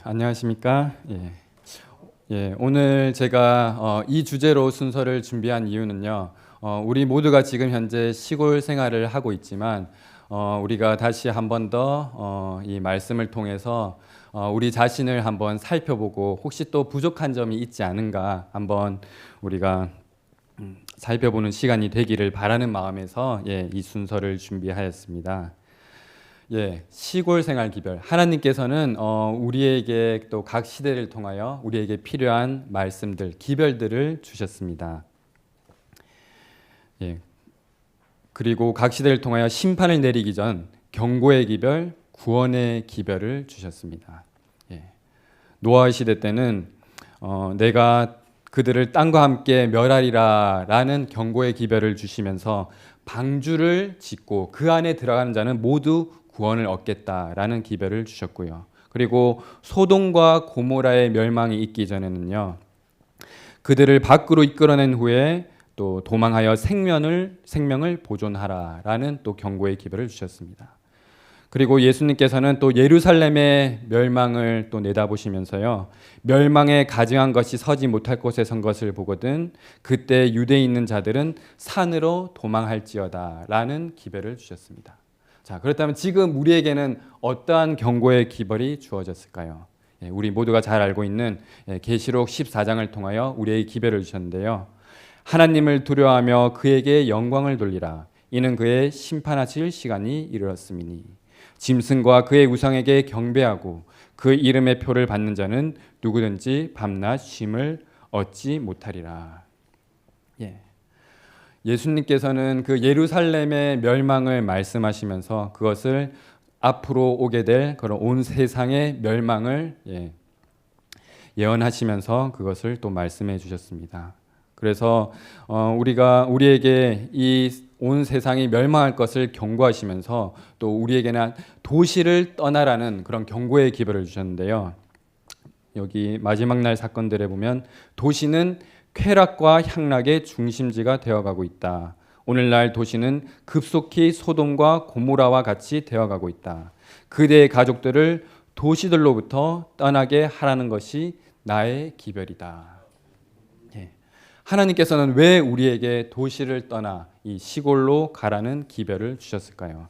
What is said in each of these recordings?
안녕하십니까? 오늘 제가 이 주제로 순서를 준비한 이유는요. 우리 모두가 지금 현재 시골 생활을 하고 있지만 우리가 다시 한 번 더 이 말씀을 통해서 우리 자신을 한번 살펴보고 혹시 또 부족한 점이 있지 않은가 한번 우리가 살펴보는 시간이 되기를 바라는 마음에서 이 순서를 준비하였습니다. 시골 생활 기별. 하나님께서는 우리에게 또 각 시대를 통하여 우리에게 필요한 말씀들, 기별들을 주셨습니다. 그리고 각 시대를 통하여 심판을 내리기 전 경고의 기별, 구원의 기별을 주셨습니다. 노아 시대 때는 내가 그들을 땅과 함께 멸하리라라는 경고의 기별을 주시면서 방주를 짓고 그 안에 들어가는 자는 모두 구원을 얻겠다라는 기별을 주셨고요. 그리고 소돔과 고모라의 멸망이 있기 전에는요. 그들을 밖으로 이끌어낸 후에 또 도망하여 생명을 보존하라라는 또 경고의 기별을 주셨습니다. 그리고 예수님께서는 또 예루살렘의 멸망을 또 내다보시면서요. 멸망에 가증한 것이 서지 못할 곳에 선 것을 보거든 그때 유대에 있는 자들은 산으로 도망할지어다라는 기별을 주셨습니다. 자, 그렇다면 지금 우리에게는 어떠한 경고의 기별이 주어졌을까요? 우리 모두가 잘 알고 있는 계시록 14장을 통하여 우리에게 기별을 주셨는데요. 하나님을 두려워하며 그에게 영광을 돌리라. 이는 그의 심판하실 시간이 이르렀음이니 짐승과 그의 우상에게 경배하고 그 이름의 표를 받는 자는 누구든지 밤낮 쉼을 얻지 못하리라. 예수님께서는 그 예루살렘의 멸망을 말씀하시면서 그것을 앞으로 오게 될 그런 온 세상의 멸망을 예언하시면서 그것을 또 말씀해 주셨습니다. 그래서 우리에게 이 온 세상이 멸망할 것을 경고하시면서 또 우리에게는 도시를 떠나라는 그런 경고의 기별을 주셨는데요. 여기 마지막 날 사건들에 보면 도시는 쾌락과 향락의 중심지가 되어가고 있다. 오늘날 도시는 급속히 소돔과 고모라와 같이 되어가고 있다. 그대의 가족들을 도시들로부터 떠나게 하라는 것이 나의 기별이다. 하나님께서는 왜 우리에게 도시를 떠나 이 시골로 가라는 기별을 주셨을까요?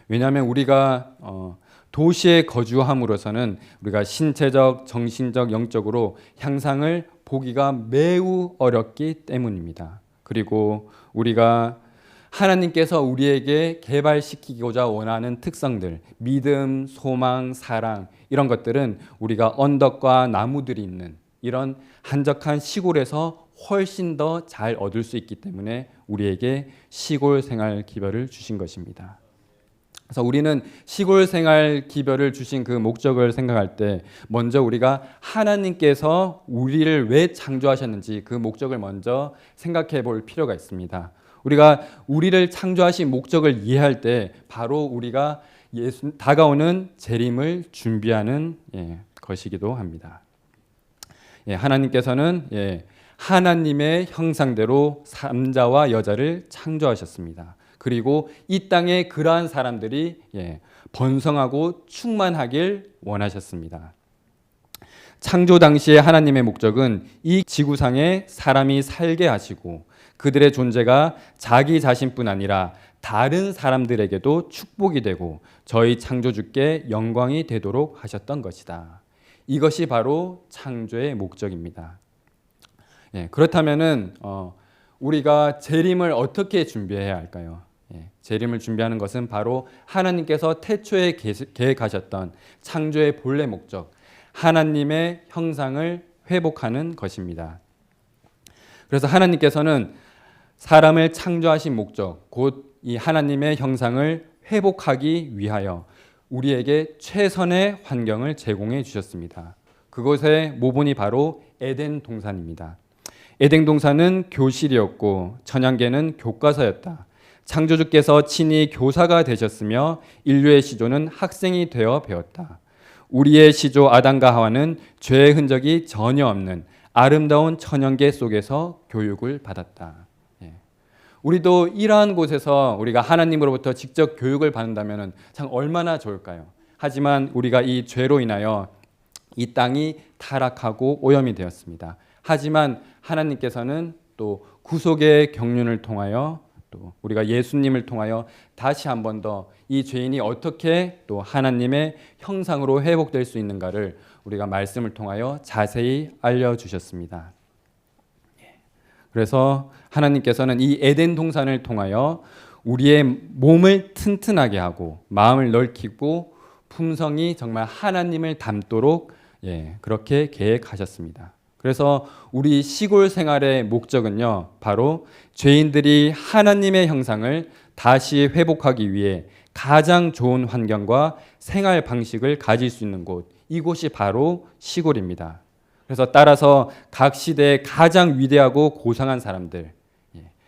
왜냐하면 우리가 도시에 거주함으로서는 우리가 신체적, 정신적, 영적으로 향상을 보기가 매우 어렵기 때문입니다. 그리고 우리가 하나님께서 우리에게 개발시키고자 원하는 특성들, 믿음, 소망, 사랑 이런 것들은 우리가 언덕과 나무들이 있는 이런 한적한 시골에서 훨씬 더 잘 얻을 수 있기 때문에 우리에게 시골 생활 기별을 주신 것입니다. 그래서 우리는 시골 생활 기별을 주신 그 목적을 생각할 때 먼저 우리가 하나님께서 우리를 왜 창조하셨는지 그 목적을 먼저 생각해 볼 필요가 있습니다. 우리가 우리를 창조하신 목적을 이해할 때 바로 우리가 다가오는 재림을 준비하는 것이기도 합니다. 하나님께서는 하나님의 형상대로 남자와 여자를 창조하셨습니다. 그리고 이 땅에 그러한 사람들이 번성하고 충만하길 원하셨습니다. 창조 당시의 하나님의 목적은 이 지구상에 사람이 살게 하시고 그들의 존재가 자기 자신뿐 아니라 다른 사람들에게도 축복이 되고 저희 창조주께 영광이 되도록 하셨던 것이다. 이것이 바로 창조의 목적입니다. 그렇다면은 우리가 재림을 어떻게 준비해야 할까요? 재림을 준비하는 것은 바로 하나님께서 태초에 계획하셨던 창조의 본래 목적, 하나님의 형상을 회복하는 것입니다. 그래서 하나님께서는 사람을 창조하신 목적, 곧 이 하나님의 형상을 회복하기 위하여 우리에게 최선의 환경을 제공해 주셨습니다. 그곳의 모본이 바로 에덴 동산입니다. 에덴 동산은 교실이었고 천양계는 교과서였다. 창조주께서 친히 교사가 되셨으며 인류의 시조는 학생이 되어 배웠다. 우리의 시조 아담과 하와는 죄의 흔적이 전혀 없는 아름다운 천연계 속에서 교육을 받았다. 우리도 이러한 곳에서 우리가 하나님으로부터 직접 교육을 받는다면 참 얼마나 좋을까요? 하지만 우리가 이 죄로 인하여 이 땅이 타락하고 오염이 되었습니다. 하지만 하나님께서는 또 구속의 경륜을 통하여 또 우리가 예수님을 통하여 다시 한 번 더 이 죄인이 어떻게 또 하나님의 형상으로 회복될 수 있는가를 우리가 말씀을 통하여 자세히 알려주셨습니다. 그래서 하나님께서는 이 에덴 동산을 통하여 우리의 몸을 튼튼하게 하고 마음을 넓히고 품성이 정말 하나님을 닮도록 그렇게 계획하셨습니다. 그래서 우리 시골 생활의 목적은요, 바로 죄인들이 하나님의 형상을 다시 회복하기 위해 가장 좋은 환경과 생활 방식을 가질 수 있는 곳, 이곳이 바로 시골입니다. 그래서 따라서 각 시대에 가장 위대하고 고상한 사람들,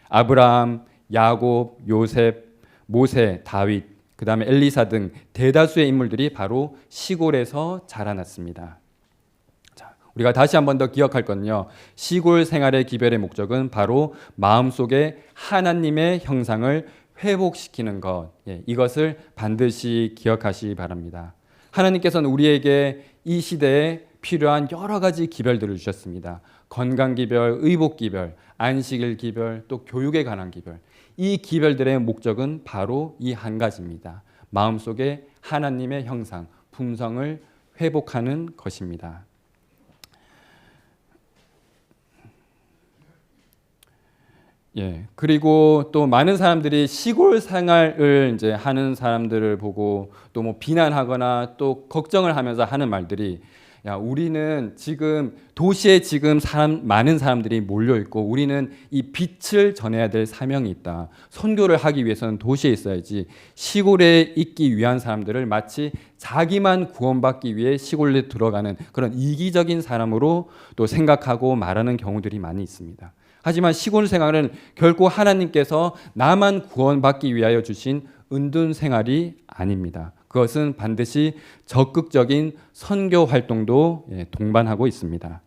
아브라함, 야곱, 요셉, 모세, 다윗, 그 다음에 엘리사 등 대다수의 인물들이 바로 시골에서 자라났습니다. 자, 우리가 다시 한 번 더 기억할 건요, 시골 생활의 기별의 목적은 바로 마음속에 하나님의 형상을 회복시키는 것, 이것을 반드시 기억하시기 바랍니다. 하나님께서는 우리에게 이 시대에 필요한 여러 가지 기별들을 주셨습니다. 건강 기별, 의복 기별, 안식일 기별, 또 교육에 관한 기별. 이 기별들의 목적은 바로 이 한 가지입니다. 마음속에 하나님의 형상, 품성을 회복하는 것입니다. 그리고 또 많은 사람들이 시골 생활을 이제 하는 사람들을 보고 또 뭐 비난하거나 또 걱정을 하면서 하는 말들이, 야, 우리는 지금 도시에 지금 많은 사람들이 몰려 있고 우리는 이 빛을 전해야 될 사명이 있다. 선교를 하기 위해서는 도시에 있어야지. 시골에 있기 위한 사람들을 마치 자기만 구원받기 위해 시골에 들어가는 그런 이기적인 사람으로 또 생각하고 말하는 경우들이 많이 있습니다. 하지만 시골 생활은 결코 하나님께서 나만 구원받기 위하여 주신 은둔 생활이 아닙니다. 그것은 반드시 적극적인 선교 활동도 동반하고 있습니다.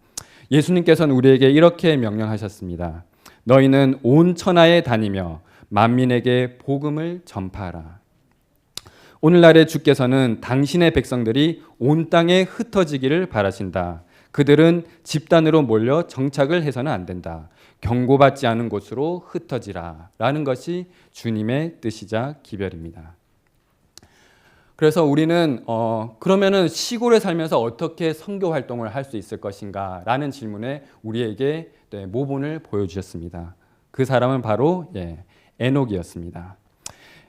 예수님께서는 우리에게 이렇게 명령하셨습니다. 너희는 온 천하에 다니며 만민에게 복음을 전파하라. 오늘날의 주께서는 당신의 백성들이 온 땅에 흩어지기를 바라신다. 그들은 집단으로 몰려 정착을 해서는 안 된다. 경고받지 않은 곳으로 흩어지라 라는 것이 주님의 뜻이자 기별입니다. 그래서 우리는 그러면은 시골에 살면서 어떻게 선교 활동을 할 수 있을 것인가 라는 질문에 우리에게 모본을 보여주셨습니다. 그 사람은 바로 에녹이었습니다.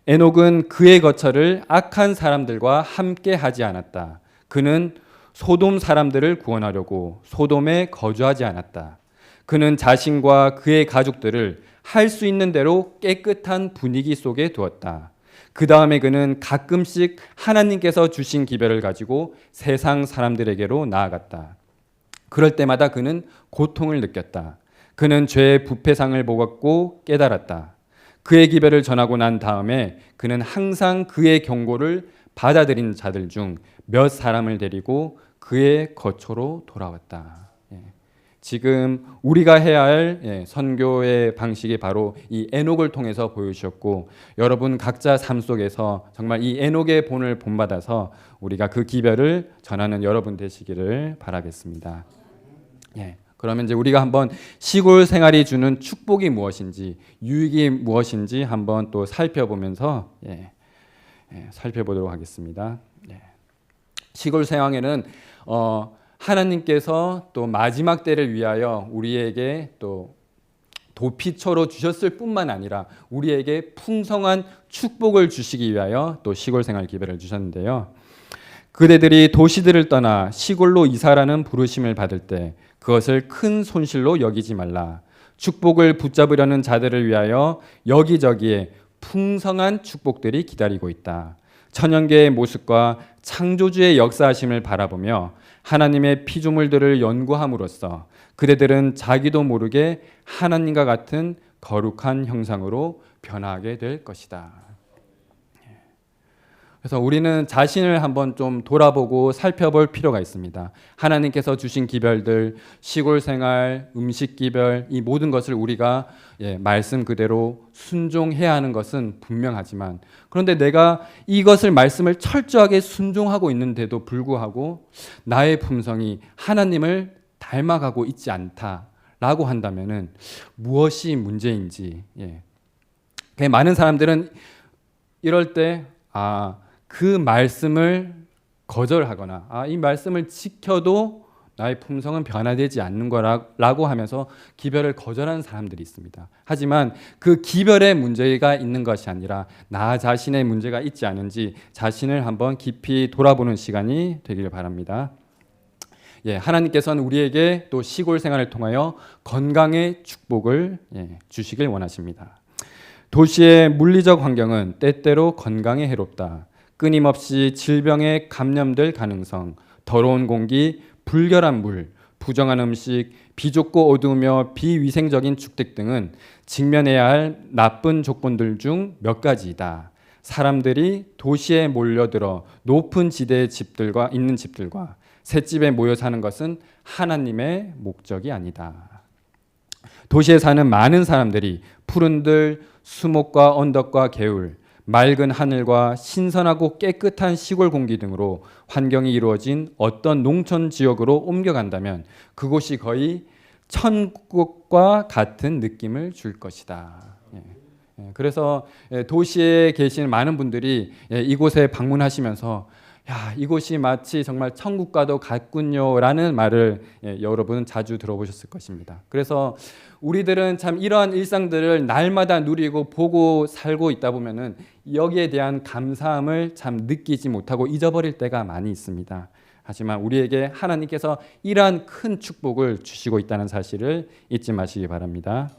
에녹은 그의 거처를 악한 사람들과 함께 하지 않았다. 그는 소돔 사람들을 구원하려고 소돔에 거주하지 않았다. 그는 자신과 그의 가족들을 할 수 있는 대로 깨끗한 분위기 속에 두었다. 그 다음에 그는 가끔씩 하나님께서 주신 기별을 가지고 세상 사람들에게로 나아갔다. 그럴 때마다 그는 고통을 느꼈다. 그는 죄의 부패상을 보았고 깨달았다. 그의 기별을 전하고 난 다음에 그는 항상 그의 경고를 받아들인 자들 중 몇 사람을 데리고 그의 거처로 돌아왔다. 지금 우리가 해야 할 선교의 방식이 바로 이 에녹을 통해서 보여주셨고, 여러분 각자 삶 속에서 정말 이 에녹의 본을 본받아서 우리가 그 기별을 전하는 여러분 되시기를 바라겠습니다. 그러면 이제 우리가 한번 시골 생활이 주는 축복이 무엇인지, 유익이 무엇인지 한번 또 살펴보면서 살펴보도록 하겠습니다. 시골 생활에는 하나님께서 또 마지막 때를 위하여 우리에게 또 도피처로 주셨을 뿐만 아니라 우리에게 풍성한 축복을 주시기 위하여 또 시골 생활 기별을 주셨는데요. 그대들이 도시들을 떠나 시골로 이사라는 부르심을 받을 때 그것을 큰 손실로 여기지 말라. 축복을 붙잡으려는 자들을 위하여 여기저기에 풍성한 축복들이 기다리고 있다. 천연계의 모습과 창조주의 역사하심을 바라보며 하나님의 피조물들을 연구함으로써 그대들은 자기도 모르게 하나님과 같은 거룩한 형상으로 변화하게 될 것이다. 그래서 우리는 자신을 한번 좀 돌아보고 살펴볼 필요가 있습니다. 하나님께서 주신 기별들, 시골 생활, 음식 기별, 이 모든 것을 우리가 말씀 그대로 순종해야 하는 것은 분명하지만, 그런데 내가 이것을 말씀을 철저하게 순종하고 있는데도 불구하고 나의 품성이 하나님을 닮아가고 있지 않다라고 한다면은 무엇이 문제인지. 많은 사람들은 이럴 때 그 말씀을 거절하거나 이 말씀을 지켜도 나의 품성은 변화되지 않는 거라고 하면서 기별을 거절하는 사람들이 있습니다. 하지만 그 기별의 문제가 있는 것이 아니라 나 자신의 문제가 있지 않은지 자신을 한번 깊이 돌아보는 시간이 되기를 바랍니다. 하나님께서는 우리에게 또 시골 생활을 통하여 건강의 축복을 주시길 원하십니다. 도시의 물리적 환경은 때때로 건강에 해롭다. 끊임없이 질병에 감염될 가능성, 더러운 공기, 불결한 물, 부정한 음식, 비좁고 어두우며 비위생적인 주택 등은 직면해야 할 나쁜 조건들 중 몇 가지이다. 사람들이 도시에 몰려들어 높은 지대의 집들과 있는 집들과 셋집에 모여 사는 것은 하나님의 목적이 아니다. 도시에 사는 많은 사람들이 푸른 들, 수목과 언덕과 개울, 맑은 하늘과 신선하고 깨끗한 시골 공기 등으로 환경이 이루어진 어떤 농촌 지역으로 옮겨간다면 그곳이 거의 천국과 같은 느낌을 줄 것이다. 그래서 도시에 계신 많은 분들이 이곳에 방문하시면서 이곳이 마치 정말 천국과도 같군요라는 말을 여러분은 자주 들어보셨을 것입니다. 그래서 우리들은 참 이러한 일상들을 날마다 누리고 보고 살고 있다 보면은 여기에 대한 감사함을 참 느끼지 못하고 잊어버릴 때가 많이 있습니다. 하지만 우리에게 하나님께서 이러한 큰 축복을 주시고 있다는 사실을 잊지 마시기 바랍니다.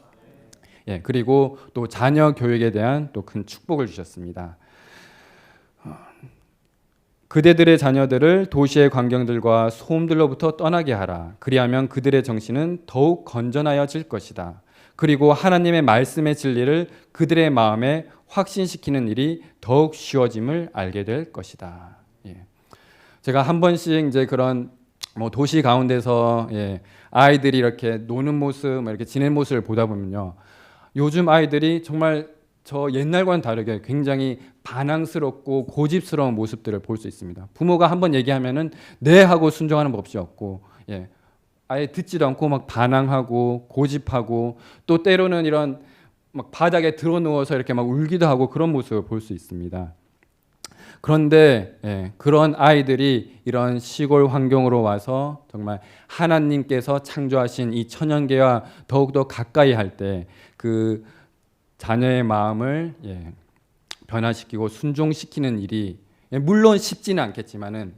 그리고 또 자녀 교육에 대한 또 큰 축복을 주셨습니다. 그대들의 자녀들을 도시의 광경들과 소음들로부터 떠나게 하라. 그리하면 그들의 정신은 더욱 건전하여질 것이다. 그리고 하나님의 말씀의 진리를 그들의 마음에 확신시키는 일이 더욱 쉬워짐을 알게 될 것이다. 제가 한 번씩 이제 그런 도시 가운데서 아이들이 이렇게 노는 모습, 이렇게 지내는 모습을 보다 보면요, 요즘 아이들이 정말 저 옛날과는 다르게 굉장히 반항스럽고 고집스러운 모습들을 볼 수 있습니다. 부모가 한번 얘기하면은 네 하고 순종하는 법이 없고, 아예 듣지도 않고 막 반항하고 고집하고, 또 때로는 이런 막 바닥에 드러 누워서 이렇게 막 울기도 하고 그런 모습을 볼 수 있습니다. 그런데 그런 아이들이 이런 시골 환경으로 와서 정말 하나님께서 창조하신 이 천연계와 더욱더 가까이 할 때 그 자녀의 마음을 변화시키고 순종시키는 일이 물론 쉽지는 않겠지만은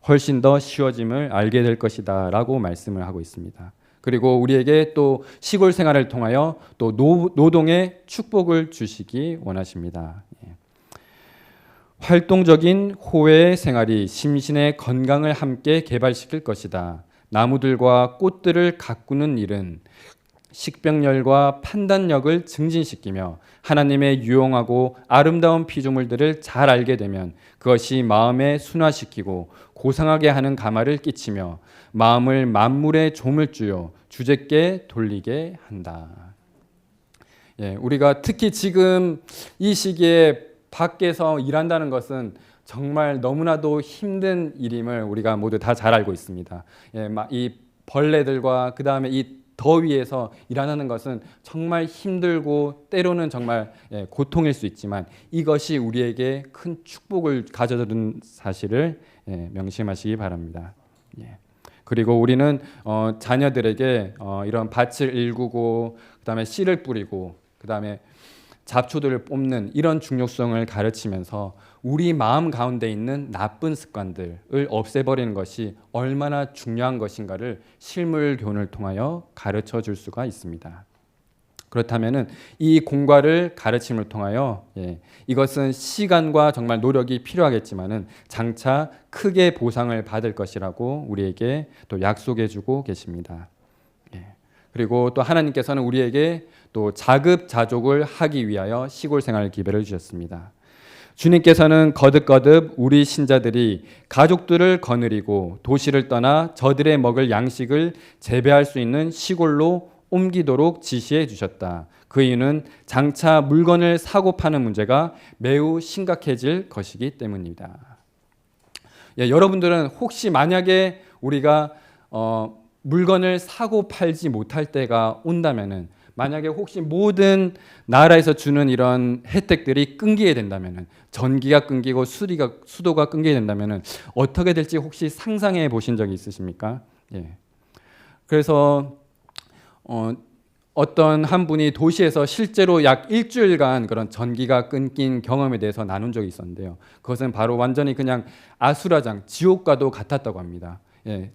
훨씬 더 쉬워짐을 알게 될 것이다라고 말씀을 하고 있습니다. 그리고 우리에게 또 시골 생활을 통하여 또 노동의 축복을 주시기 원하십니다. 활동적인 호외 생활이 심신의 건강을 함께 개발시킬 것이다. 나무들과 꽃들을 가꾸는 일은 식병렬과 판단력을 증진시키며 하나님의 유용하고 아름다운 피조물들을 잘 알게 되면 그것이 마음에 순화시키고 고상하게 하는 감화를 끼치며 마음을 만물의 조물주요 주제께 돌리게 한다. 우리가 특히 지금 이 시기에 밖에서 일한다는 것은 정말 너무나도 힘든 일임을 우리가 모두 다 잘 알고 있습니다. 이 벌레들과 그 다음에 이 더위에서 일하는 것은 정말 힘들고 때로는 정말 고통일 수 있지만 이것이 우리에게 큰 축복을 가져다준 사실을 명심하시기 바랍니다. 그리고 우리는 자녀들에게 이런 밭을 일구고 그다음에 씨를 뿌리고 그다음에 잡초들을 뽑는 이런 중요성을 가르치면서 우리 마음 가운데 있는 나쁜 습관들을 없애버리는 것이 얼마나 중요한 것인가를 실물 교훈을 통하여 가르쳐 줄 수가 있습니다. 그렇다면은 이 공과를 가르침을 통하여 이것은 시간과 정말 노력이 필요하겠지만은 장차 크게 보상을 받을 것이라고 우리에게 또 약속해주고 계십니다. 그리고 또 하나님께서는 우리에게 또 자급자족을 하기 위하여 시골 생활 기회를 주셨습니다. 주님께서는 거듭거듭 우리 신자들이 가족들을 거느리고 도시를 떠나 저들의 먹을 양식을 재배할 수 있는 시골로 옮기도록 지시해 주셨다. 그 이유는 장차 물건을 사고 파는 문제가 매우 심각해질 것이기 때문입니다. 여러분들은 혹시 만약에 우리가 물건을 사고 팔지 못할 때가 온다면은, 만약에 혹시 모든 나라에서 주는 이런 혜택들이 끊기게 된다면은, 전기가 끊기고 수도가 끊기게 된다면은 어떻게 될지 혹시 상상해 보신 적이 있으십니까? 그래서 어떤 한 분이 도시에서 실제로 약 일주일간 그런 전기가 끊긴 경험에 대해서 나눈 적이 있었는데요. 그것은 바로 완전히 그냥 아수라장, 지옥과도 같았다고 합니다.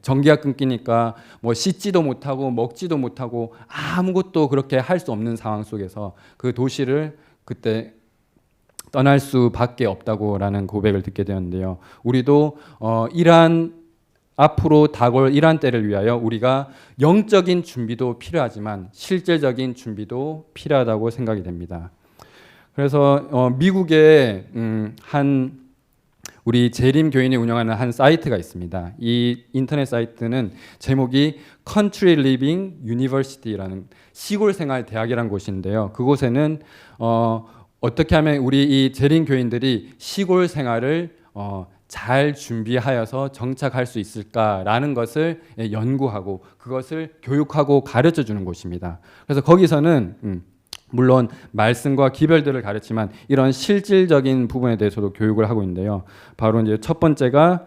전기가 끊기니까 뭐 씻지도 못하고 먹지도 못하고 아무것도 그렇게 할 수 없는 상황 속에서 그 도시를 그때 떠날 수밖에 없다고라는 고백을 듣게 되었는데요. 우리도 앞으로 다가올 이란 때를 위하여 우리가 영적인 준비도 필요하지만 실제적인 준비도 필요하다고 생각이 됩니다. 그래서 미국의 우리 재림 교인이 운영하는 한 사이트가 있습니다. 이 인터넷 사이트는 제목이 Country Living University라는 시골 생활 대학이라는 곳인데요. 그곳에는 어떻게 하면 우리 이 재림 교인들이 시골 생활을 잘 준비하여서 정착할 수 있을까라는 것을 연구하고 그것을 교육하고 가르쳐 주는 곳입니다. 그래서 거기서는 물론 말씀과 기별들을 가르치지만 이런 실질적인 부분에 대해서도 교육을 하고 있는데요. 바로 이제 첫 번째가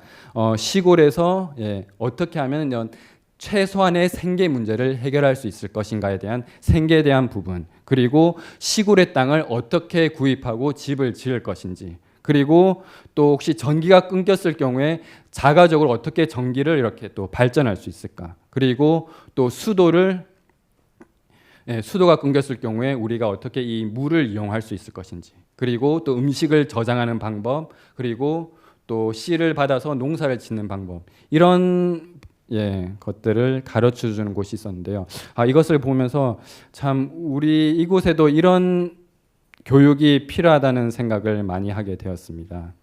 시골에서 어떻게 하면 이런 최소한의 생계 문제를 해결할 수 있을 것인가에 대한 생계에 대한 부분, 그리고 시골의 땅을 어떻게 구입하고 집을 지을 것인지, 그리고 또 혹시 전기가 끊겼을 경우에 자가적으로 어떻게 전기를 이렇게 또 발전할 수 있을까, 그리고 또 수도가 끊겼을 경우에 우리가 어떻게 이 물을 이용할 수 있을 것인지, 그리고 또 음식을 저장하는 방법, 그리고 또 씨를 받아서 농사를 짓는 방법, 이런 것들을 가르쳐 주는 곳이 있었는데요. 이것을 보면서 참 우리 이곳에도 이런 교육이 필요하다는 생각을 많이 하게 되었습니다.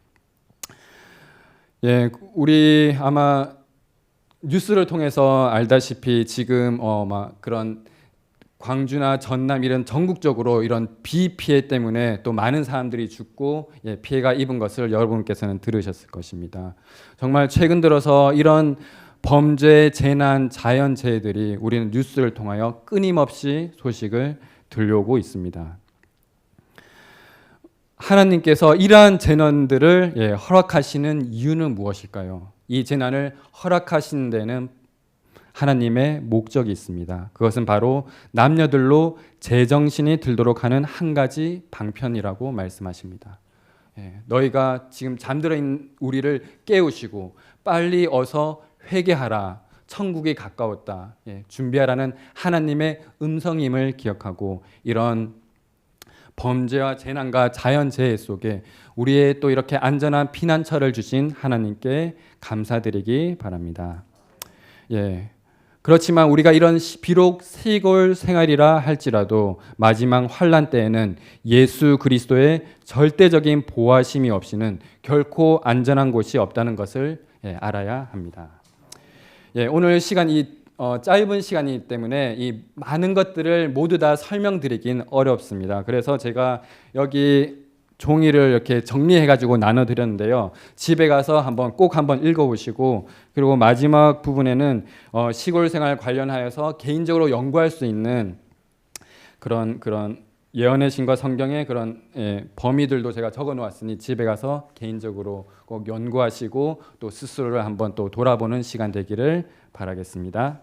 우리 아마 뉴스를 통해서 알다시피 지금 막 그런 광주나 전남 이런 전국적으로 이런 비 피해 때문에 또 많은 사람들이 죽고 피해가 입은 것을 여러분께서는 들으셨을 것입니다. 정말 최근 들어서 이런 범죄, 재난, 자연재해들이 우리는 뉴스를 통하여 끊임없이 소식을 들려오고 있습니다. 하나님께서 이러한 재난들을 허락하시는 이유는 무엇일까요? 이 재난을 허락하신 데는 하나님의 목적이 있습니다. 그것은 바로 남녀들로 제정신이 들도록 하는 한 가지 방편이라고 말씀하십니다. 너희가 지금 잠들어 있는 우리를 깨우시고 빨리 어서 회개하라, 천국이 가까웠다, 준비하라는 하나님의 음성임을 기억하고 이런 범죄와 재난과 자연재해 속에 우리의 또 이렇게 안전한 피난처를 주신 하나님께 감사드리기 바랍니다. 그렇지만 우리가 이런 비록 시골 생활이라 할지라도 마지막 환난 때에는 예수 그리스도의 절대적인 보호하심이 없이는 결코 안전한 곳이 없다는 것을 알아야 합니다. 오늘 시간이 짧은 시간이기 때문에 이 많은 것들을 모두 다 설명드리긴 어렵습니다. 그래서 제가 여기 종이를 이렇게 정리해가지고 나눠드렸는데요. 집에 가서 꼭 한번 읽어보시고, 그리고 마지막 부분에는 시골 생활 관련하여서 개인적으로 연구할 수 있는 그런 예언의 신과 성경의 그런 범위들도 제가 적어놓았으니 집에 가서 개인적으로 꼭 연구하시고 또 스스로를 한번 또 돌아보는 시간 되기를 바라겠습니다.